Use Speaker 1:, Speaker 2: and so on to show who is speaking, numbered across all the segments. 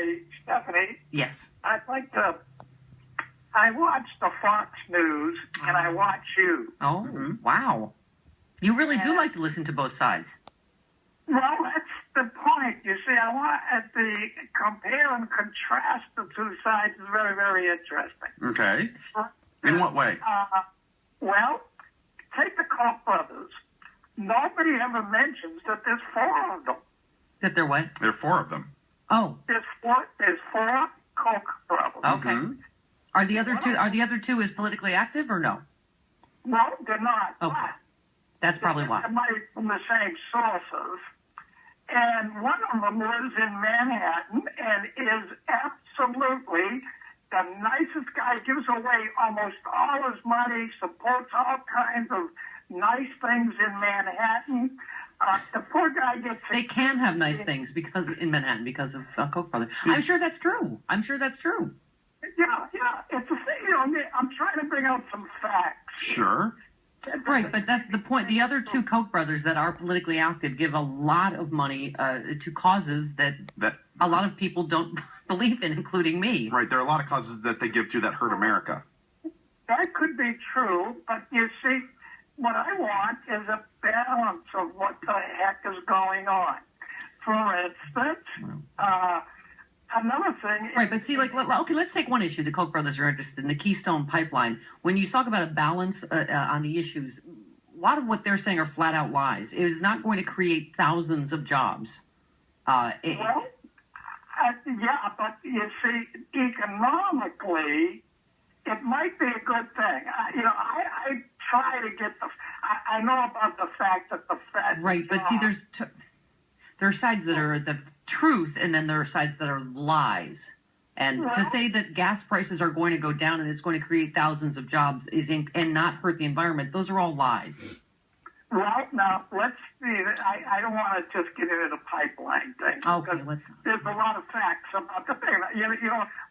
Speaker 1: Hey, Stephanie.
Speaker 2: Yes.
Speaker 1: I'd like to. I watch the Fox News and I watch you.
Speaker 2: Oh, wow. You really do like to listen to both sides.
Speaker 1: Well, that's the point. You see, I want the compare and contrast the two sides is very, very interesting.
Speaker 3: Okay. In what way?
Speaker 1: Well, take the Koch brothers. Nobody ever mentions that there's four of them.
Speaker 2: That they're what?
Speaker 3: There are four of them.
Speaker 2: Oh.
Speaker 1: There's four Koch brothers.
Speaker 2: Okay. Are the other two as politically active or no?
Speaker 1: No, they're not.
Speaker 2: Okay. That's probably why.
Speaker 1: They might be from the same sources. And one of them lives in Manhattan and is absolutely the nicest guy, gives away almost all his money, supports all kinds of nice things in Manhattan. The poor guy gets...
Speaker 2: They can have nice things because in Manhattan because of Koch brothers. I'm sure that's true.
Speaker 1: Yeah. It's a thing, I'm trying to bring out some facts.
Speaker 3: Sure.
Speaker 2: Right, but that's the point. The other two Koch brothers that are politically active give a lot of money to causes that a lot of people don't believe in, including me.
Speaker 3: Right, there are a lot of causes that they give to that hurt America.
Speaker 1: That could be true, but you see, what I want is a balance of what the heck is going on. For instance, another thing...
Speaker 2: Right, but see, okay, let's take one issue. The Koch brothers are interested in the Keystone Pipeline. When you talk about a balance on the issues, a lot of what they're saying are flat-out lies. It is not going to create thousands of jobs.
Speaker 1: Yeah, but you see, economically, it might be a good thing. I try to get I know about the fact that the Fed...
Speaker 2: Right, but see, there are sides that are the truth, and then there are sides that are lies. And to say that gas prices are going to go down and it's going to create thousands of jobs and not hurt the environment, those are all lies.
Speaker 1: Well, now, let's see. I don't want to just get into the pipeline thing.
Speaker 2: Okay, let's not.
Speaker 1: There's a lot of facts about the thing.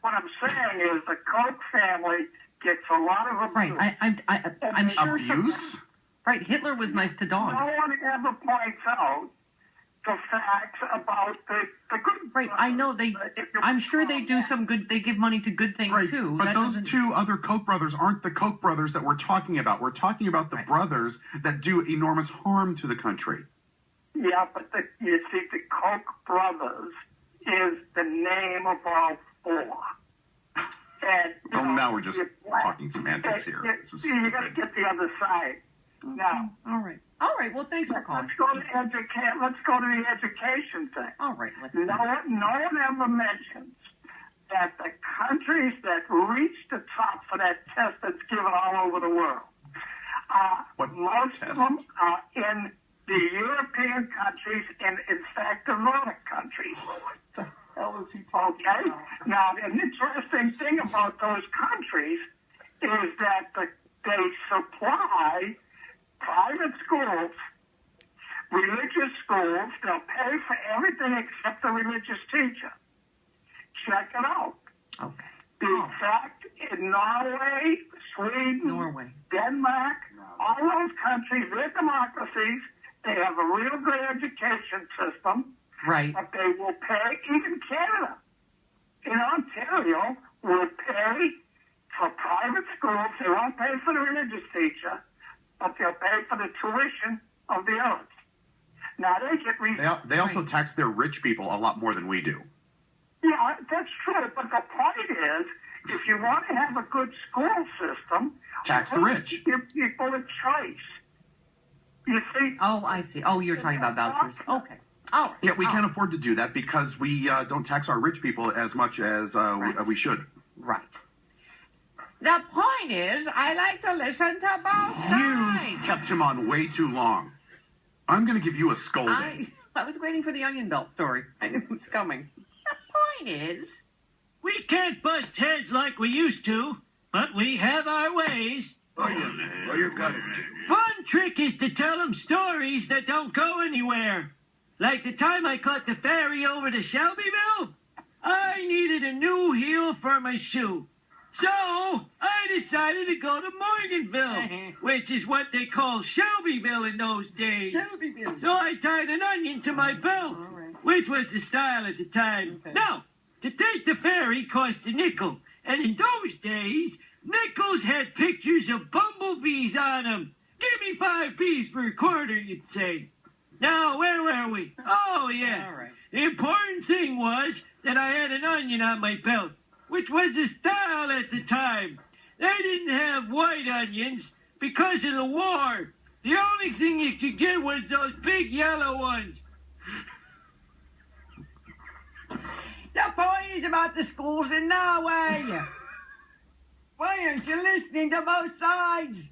Speaker 1: What I'm saying is the Koch family gets a lot of abuse.
Speaker 2: Right, I'm sure...
Speaker 3: Abuse?
Speaker 2: Right, Hitler was nice to dogs.
Speaker 1: No one ever points out the facts about the good.
Speaker 2: Right, I know I'm sure they do some good. They give money to good things too.
Speaker 3: But those two other Koch brothers aren't the Koch brothers that we're talking about. We're talking about the brothers that do enormous harm to the country.
Speaker 1: Yeah, but you see, the Koch brothers is the name of all four. And
Speaker 3: now we're just talking semantics here.
Speaker 1: You got to get the other side. Now,
Speaker 2: all right. Well, thanks for calling.
Speaker 1: Let's go to the education thing.
Speaker 2: All right.
Speaker 1: No one ever mentions that the countries that reach the top for that test that's given all over the world, most of them are in the European countries and, in fact, the Nordic countries.
Speaker 3: What the hell is he talking about?
Speaker 1: Now, an interesting thing about those countries is that they supply private schools, religious schools. They'll pay for everything except the religious teacher. Check it out.
Speaker 2: Okay.
Speaker 1: In fact, in Norway, Sweden, Denmark, all those countries, they're democracies. They have a real good education system.
Speaker 2: Right.
Speaker 1: But they will pay, even Canada, in Ontario, will pay for private schools. They won't pay for the religious teacher, but they'll pay for the tuition of the others. Now, they get...
Speaker 3: They also tax their rich people a lot more than we do.
Speaker 1: Yeah, that's true. But the point is, if you want to have a good school system...
Speaker 3: Tax the rich.
Speaker 1: Give people a choice. You see?
Speaker 2: Oh, I see. Oh, you're talking about vouchers. Okay. Oh,
Speaker 3: yeah, we can't afford to do that because we don't tax our rich people as much as we should.
Speaker 2: Right. The point is, I like to listen to both sides.
Speaker 3: You kept him on way too long. I'm going to give you a scolding.
Speaker 2: I was waiting for the onion belt story. I knew it was coming. The point is...
Speaker 4: We can't bust heads like we used to, but we have our ways.
Speaker 5: You got it.
Speaker 4: One trick is to tell them stories that don't go anywhere. Like the time I caught the ferry over to Shelbyville. I needed a new heel for my shoe. So, I decided to go to Morganville, which is what they call Shelbyville in those days.
Speaker 2: Shelbyville.
Speaker 4: So I tied an onion to my belt, which was the style at the time.
Speaker 2: Okay.
Speaker 4: Now, to take the ferry cost a nickel. And in those days, nickels had pictures of bumblebees on them. Give me 5 peas for a quarter, you'd say. Now, where were we? Oh, yeah.
Speaker 2: All right.
Speaker 4: The important thing was that I had an onion on my belt, which was the style at the time. They didn't have white onions because of the war. The only thing you could get was those big yellow ones.
Speaker 6: The point is about the schools in Norway. Why aren't you listening to both sides?